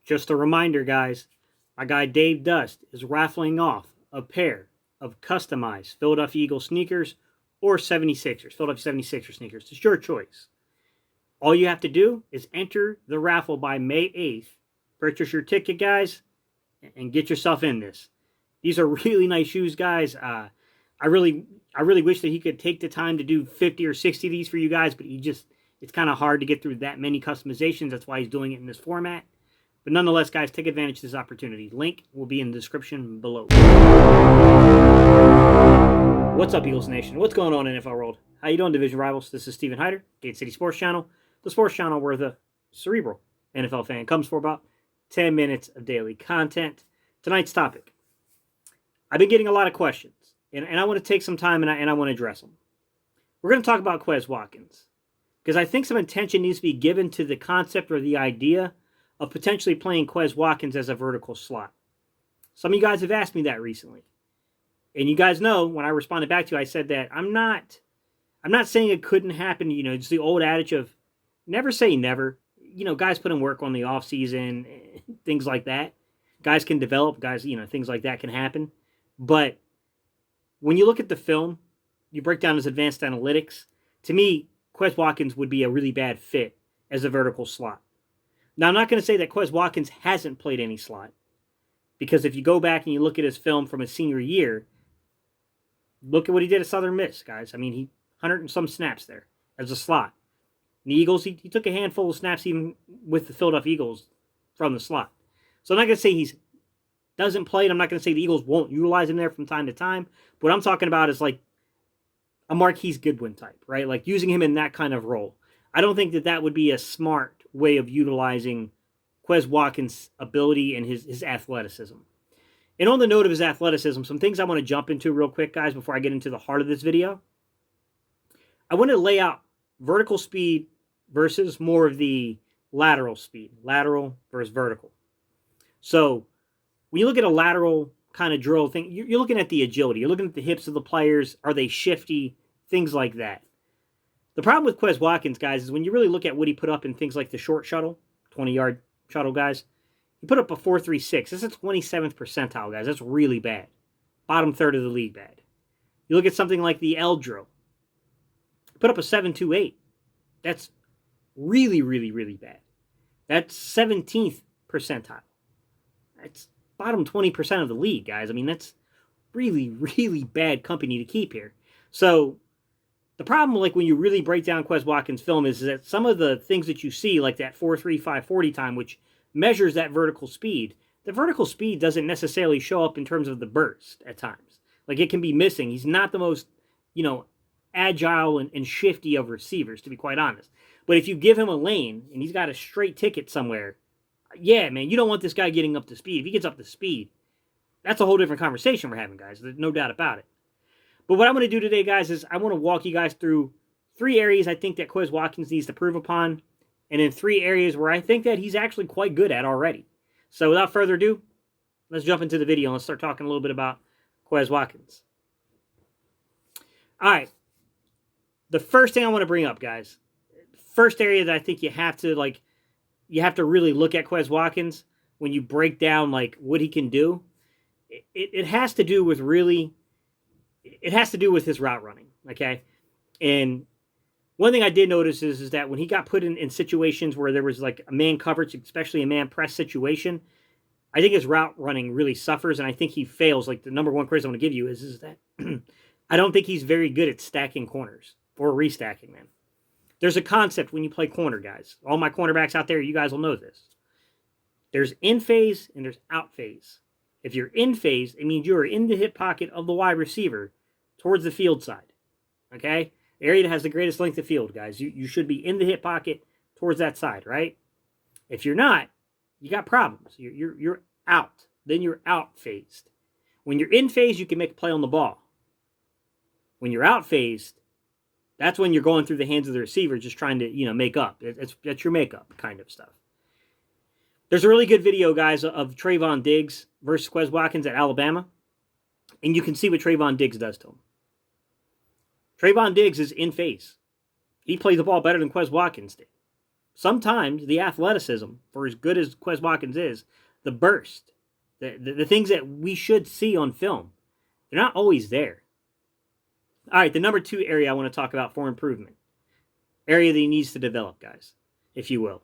Just a reminder, guys, my guy Dave Dust is raffling off a pair of customized Philadelphia Eagles sneakers or 76ers, Philadelphia 76ers sneakers. It's your choice. All you have to do is enter the raffle by May 8th. Purchase your ticket, guys, and get yourself in this. These are really nice shoes, guys. I really wish that he could take the time to do 50 or 60 of these for you guys, but it's kind of hard to get through that many customizations. That's why he's doing it in this format. But nonetheless, guys, take advantage of this opportunity. Link will be in the description below. What's up, Eagles Nation? What's going on in NFL world? How you doing, division rivals? This is Steven Hyder, Gate City Sports Channel, the sports channel where the cerebral NFL fan comes for about 10 minutes of daily content. Tonight's topic. I've been getting a lot of questions, and I want to take some time and I want to address them. We're going to talk about Quez Watkins, because I think some attention needs to be given to the concept or the idea of potentially playing Quez Watkins as a vertical slot. Some of you guys have asked me that recently. And you guys know, when I responded back to you, I said that I'm not saying it couldn't happen. You know, it's the old adage of never say never. You know, guys put in work on the offseason, things like that. Guys can develop, things like that can happen. But when you look at the film, you break down his advanced analytics, to me, Quez Watkins would be a really bad fit as a vertical slot. Now, I'm not going to say that Quez Watkins hasn't played any slot, because if you go back and you look at his film from his senior year, look at what he did at Southern Miss, guys. I mean, he 100 and some snaps there as a slot. In the Eagles, he took a handful of snaps even with the Philadelphia Eagles from the slot. So I'm not going to say he doesn't play it. I'm not going to say the Eagles won't utilize him there from time to time. But what I'm talking about is like a Marquise Goodwin type, right? Like using him in that kind of role. I don't think that would be a smart way of utilizing Quez Watkins' ability and his athleticism. And on the note of his athleticism, some things I want to jump into real quick, guys, before I get into the heart of this video. I want to lay out vertical speed versus more of the lateral speed. Lateral versus vertical. So when you look at a lateral kind of drill thing, you're looking at the agility. You're looking at the hips of the players. Are they shifty? Things like that. The problem with Quez Watkins, guys, is when you really look at what he put up in things like the short shuttle, 20-yard shuttle, guys, he put up a 4.36. This is 27th percentile, guys. That's really bad. Bottom third of the league bad. You look at something like the L drill. Put up a 7.28. That's really, really, really bad. That's 17th percentile. That's bottom 20% of the league, guys. I mean, that's really, really bad company to keep here. So the problem, like when you really break down Quez Watkins' film, is that some of the things that you see, like that 4.35 time, which measures that vertical speed, the vertical speed doesn't necessarily show up in terms of the burst at times. Like it can be missing. He's not the most, agile and shifty of receivers, to be quite honest. But if you give him a lane and he's got a straight ticket somewhere, yeah, man, you don't want this guy getting up to speed. If he gets up to speed, that's a whole different conversation we're having, guys. There's no doubt about it. But what I'm going to do today, guys, is I want to walk you guys through 3 areas I think that Quez Watkins needs to prove upon, and in 3 areas where I think that he's actually quite good at already. So without further ado, let's jump into the video and let's start talking a little bit about Quez Watkins. All right. The first thing I want to bring up, guys, first area that I think you have to really look at Quez Watkins when you break down like what he can do. It has to do with his route running, okay? And one thing I did notice is that when he got put in situations where there was like a man coverage, especially a man press situation, I think his route running really suffers, and I think he fails. Like the number one quiz I want to give you is that I don't think he's very good at stacking corners or restacking them. There's a concept when you play corner, guys. All my cornerbacks out there, you guys will know this. There's in phase and there's out phase. If you're in phase, it means you are in the hip pocket of the wide receiver towards the field side. Okay? The area that has the greatest length of field, guys. You should be in the hip pocket towards that side, right? If you're not, you got problems. You're out. Then you're out phased. When you're in phase, you can make a play on the ball. When you're out phased, that's when you're going through the hands of the receiver just trying to, make up. That's your makeup kind of stuff. There's a really good video, guys, of Trayvon Diggs versus Quez Watkins at Alabama. And you can see what Trayvon Diggs does to him. Trayvon Diggs is in phase. He plays the ball better than Quez Watkins did. sometimes the athleticism, for as good as Quez Watkins is, the burst, the things that we should see on film, they're not always there. All right, the number 2 area I want to talk about for improvement, area that he needs to develop, guys, if you will.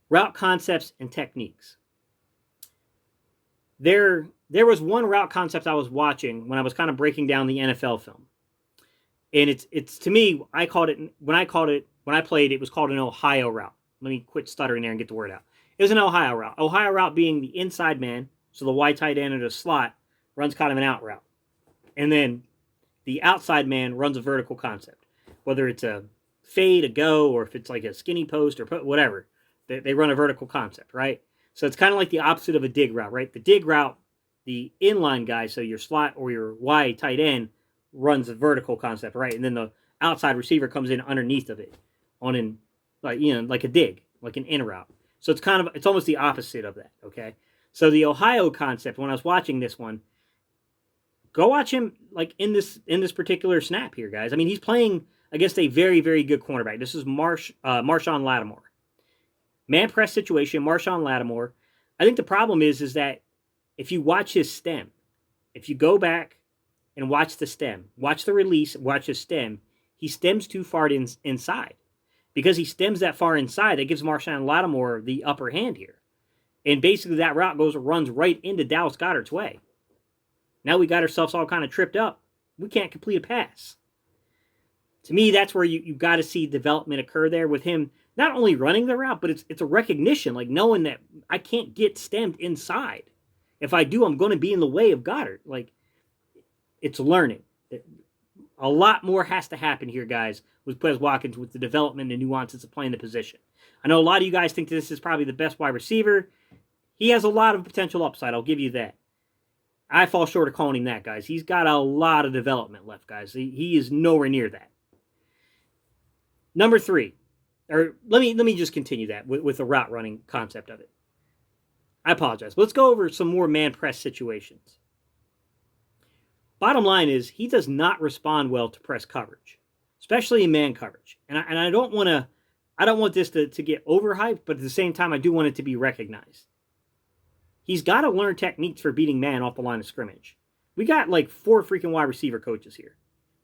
Route concepts and techniques. There was one route concept I was watching when I was kind of breaking down the NFL film. And it's to me, when I played, it was called an Ohio route. Let me quit stuttering there and get the word out. It was an Ohio route. Ohio route being the inside man, so the wide tight end or the slot runs kind of an out route. And then the outside man runs a vertical concept. Whether it's a fade, a go, or if it's like a skinny post or whatever. They run a vertical concept, right? So it's kind of like the opposite of a dig route, right? The dig route, the inline guy, so your slot or your wide tight end, runs a vertical concept, right? And then the outside receiver comes in underneath of it on like a dig, like an in route. So it's almost the opposite of that, okay? So the Ohio concept, when I was watching this one, go watch him like in this particular snap here, guys. I mean, he's playing against a very, very good cornerback. This is Marshawn Lattimore. Man press situation, Marshawn Lattimore. I think the problem is that if you watch his stem, if you go back and watch the stem, watch the release, watch his stem, he stems too far inside. Because he stems that far inside, that gives Marshawn Lattimore the upper hand here. And basically that route runs right into Dallas Goedert's way. Now we got ourselves all kind of tripped up. We can't complete a pass. To me, that's where you got to see development occur there with him not only running the route, but it's a recognition, like knowing that I can't get stemmed inside. If I do, I'm going to be in the way of Goddard. Like, it's learning. A lot more has to happen here, guys, with Quez Watkins, with the development and nuances of playing the position. I know a lot of you guys think this is probably the best wide receiver. He has a lot of potential upside, I'll give you that. I fall short of calling him that, guys. He's got a lot of development left, guys. He is nowhere near that. Number 3, or let me just continue that with the route running concept of it. I apologize. Let's go over some more man press situations. Bottom line is, he does not respond well to press coverage, especially in man coverage. And I don't want this to get overhyped, but at the same time, I do want it to be recognized. He's got to learn techniques for beating man off the line of scrimmage. We got like 4 freaking wide receiver coaches here.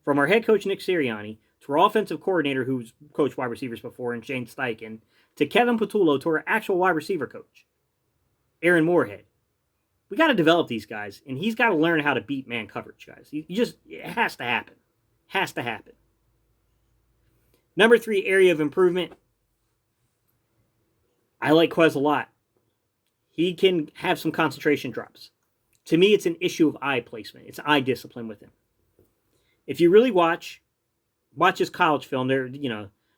From our head coach, Nick Sirianni, to our offensive coordinator, who's coached wide receivers before, and Shane Steichen, to Kevin Patullo, to our actual wide receiver coach, Aaron Moorhead. We got to develop these guys, and he's got to learn how to beat man coverage, guys. It has to happen. Has to happen. Number 3 area of improvement. I like Quez a lot. He can have some concentration drops. To me, it's an issue of eye placement. It's eye discipline with him. If you really watch his college film,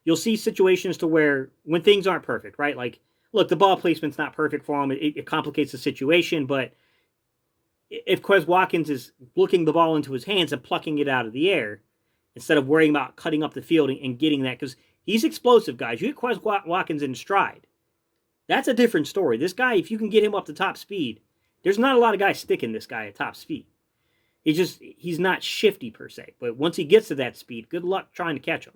you'll see situations to where when things aren't perfect, right? Like, look, the ball placement's not perfect for him. It complicates the situation, but if Quez Watkins is looking the ball into his hands and plucking it out of the air, instead of worrying about cutting up the field and getting that, because he's explosive, guys. You get Quez Watkins in stride. That's a different story. This guy, if you can get him up to top speed, there's not a lot of guys sticking this guy at top speed. He's not shifty per se. But once he gets to that speed, good luck trying to catch him.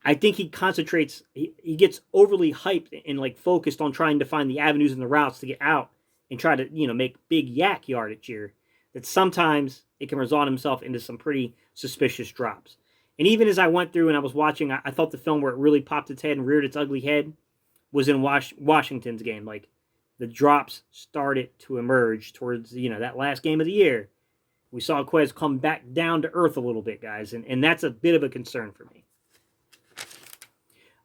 I think he concentrates, he gets overly hyped and like focused on trying to find the avenues and the routes to get out and try to, make big yak yardage here, that sometimes it can result himself into some pretty suspicious drops. And even as I went through and I was watching, I thought the film where it really popped its head and reared its ugly head was in Washington's game. Like, the drops started to emerge towards, that last game of the year. We saw Quez come back down to earth a little bit, guys, and that's a bit of a concern for me.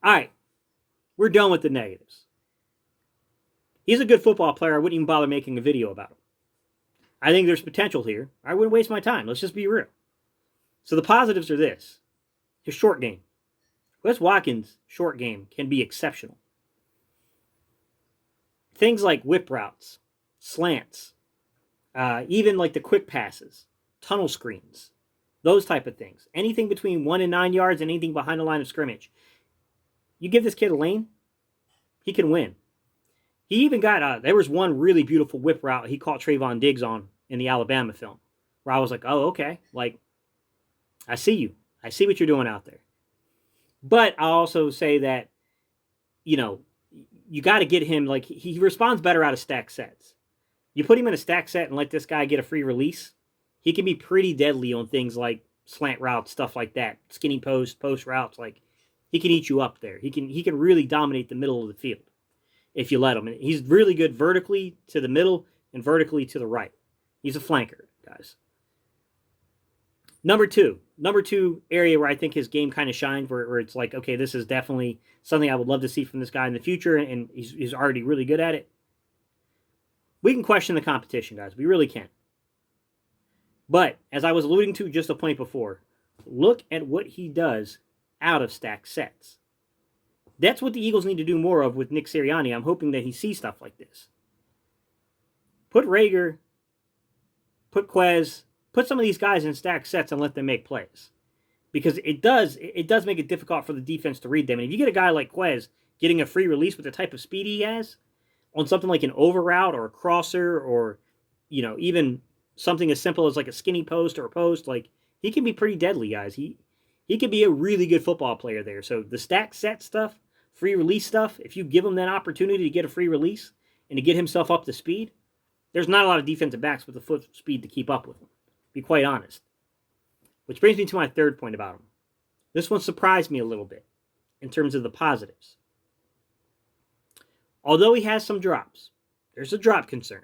All right, we're done with the negatives. He's a good football player. I wouldn't even bother making a video about him. I think there's potential here. I wouldn't waste my time. Let's just be real. So the positives are this. His short game. Quez Watkins' short game can be exceptional. Things like whip routes, slants, even like the quick passes, tunnel screens, those type of things. Anything between 1 and 9 yards and anything behind the line of scrimmage. You give this kid a lane, he can win. He even got, there was one really beautiful whip route he caught Trayvon Diggs on in the Alabama film, where I was like, oh, okay. Like, I see you. I see what you're doing out there. But I'll also say that, you know, you got to get him, like, he responds better out of stack sets. You put him in a stack set and let this guy get a free release, he can be pretty deadly on things like slant routes, stuff like that, skinny post routes. Like, he can eat you up there. He can really dominate the middle of the field if you let him. And he's really good vertically to the middle and vertically to the right. He's a flanker, guys. Number two area where I think his game kind of shines, where it's like, okay, this is definitely something I would love to see from this guy in the future, and he's already really good at it. We can question the competition, guys. We really can. But as I was alluding to just a point before, look at what he does out of stack sets. That's what the Eagles need to do more of with Nick Sirianni. I'm hoping that he sees stuff like this. Put Reagor, put Quez, put some of these guys in stack sets and let them make plays. Because it does make it difficult for the defense to read them. And if you get a guy like Quez getting a free release with the type of speed he has on something like an over route or a crosser, or, you know, even something as simple as like a skinny post or a post, like, he can be pretty deadly, guys. He could be a really good football player there. So the stack set stuff, free release stuff, if you give him that opportunity to get a free release and to get himself up to speed, there's not a lot of defensive backs with the foot speed to keep up with him, to be quite honest. Which brings me to my third point about him. This one surprised me a little bit in terms of the positives. Although he has some drops, there's a drop concern.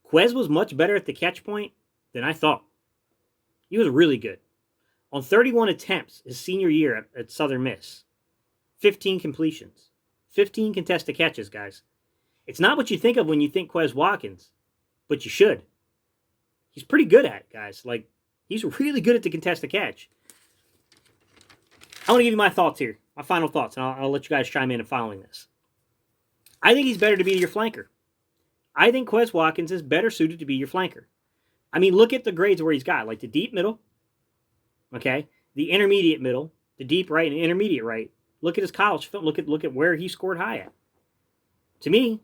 Quez was much better at the catch point than I thought. He was really good. On 31 attempts his senior year at Southern Miss, 15 completions, 15 contested catches, guys. It's not what you think of when you think Quez Watkins, but you should. He's pretty good at it, guys. Like, he's really good at the contested catch. I want to give you my thoughts here, my final thoughts, and I'll let you guys chime in following this. I think he's better to be your flanker. I think Quez Watkins is better suited to be your flanker. I mean, look at the grades where he's got, like the deep middle, okay, the intermediate middle, the deep right and intermediate right. Look at his college film. Look at where he scored high at. To me,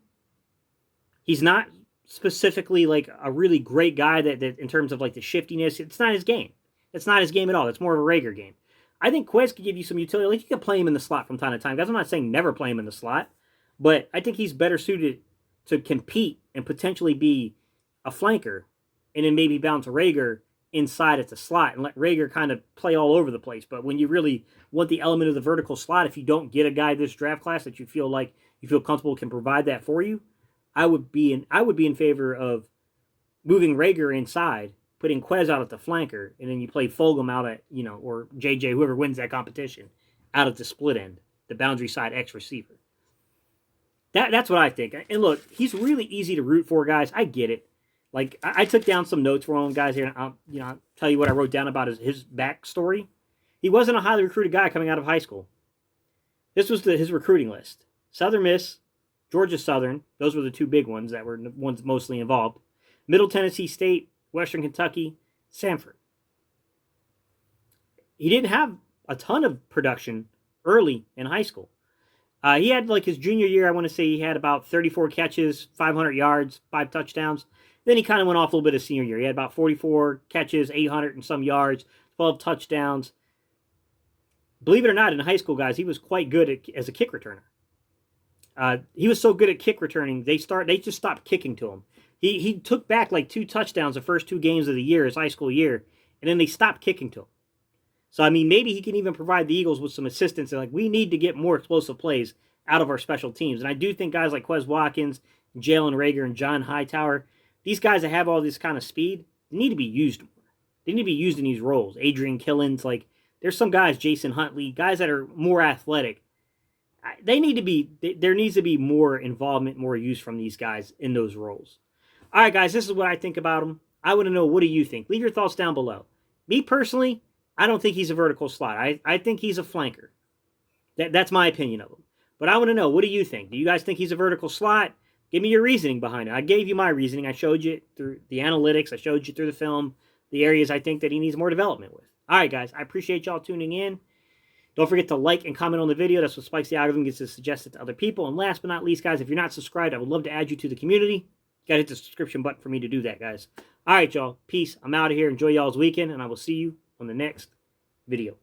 he's not specifically like a really great guy that in terms of like the shiftiness. It's not his game. It's not his game at all. It's more of a Reagor game. I think Quez could give you some utility. Like, you can play him in the slot from time to time. Guys, I'm not saying never play him in the slot, but I think he's better suited to compete and potentially be a flanker, and then maybe bounce Reagor inside at the slot and let Reagor kind of play all over the place. But when you really want the element of the vertical slot, if you don't get a guy this draft class that you feel comfortable can provide that for you, I would be in favor of moving Reagor inside, putting Quez out at the flanker, and then you play Fulgham out at, you know, or JJ, whoever wins that competition, out at the split end, the boundary side X receiver. That's what I think. And look, he's really easy to root for, guys. I get it. Like, I took down some notes for him, guys, here. And I'll tell you what I wrote down about his backstory. He wasn't a highly recruited guy coming out of high school. This was his recruiting list. Southern Miss, Georgia Southern. Those were the two big ones that were the ones mostly involved. Middle Tennessee State, Western Kentucky, Samford. He didn't have a ton of production early in high school. He had, like, his junior year, I want to say he had about 34 catches, 500 yards, 5 touchdowns. Then he kind of went off a little bit his senior year. He had about 44 catches, 800 and some yards, 12 touchdowns. Believe it or not, in high school, guys, he was quite good as a kick returner. He was so good at kick returning, they just stopped kicking to him. He took back like 2 touchdowns the first 2 games of the year, his high school year, and then they stopped kicking to him. So, I mean, maybe he can even provide the Eagles with some assistance. And, like, we need to get more explosive plays out of our special teams. And I do think guys like Quez Watkins, Jalen Reagor, and John Hightower, these guys that have all this kind of speed, they need to be used more. They need to be used in these roles. Adrian Killins, like, there's some guys, Jason Huntley, guys that are more athletic. There needs to be more involvement, more use from these guys in those roles. All right, guys, this is what I think about them. I want to know, what do you think? Leave your thoughts down below. Me personally, I don't think he's a vertical slot. I think he's a flanker. That's my opinion of him. But I want to know, what do you think? Do you guys think he's a vertical slot? Give me your reasoning behind it. I gave you my reasoning. I showed you through the analytics. I showed you through the film the areas I think that he needs more development with. All right, guys, I appreciate y'all tuning in. Don't forget to like and comment on the video. That's what spikes the algorithm, gets to suggest it to other people. And last but not least, guys, if you're not subscribed, I would love to add you to the community. You got to hit the subscription button for me to do that, guys. All right, y'all. Peace. I'm out of here. Enjoy y'all's weekend, and I will see you on the next video.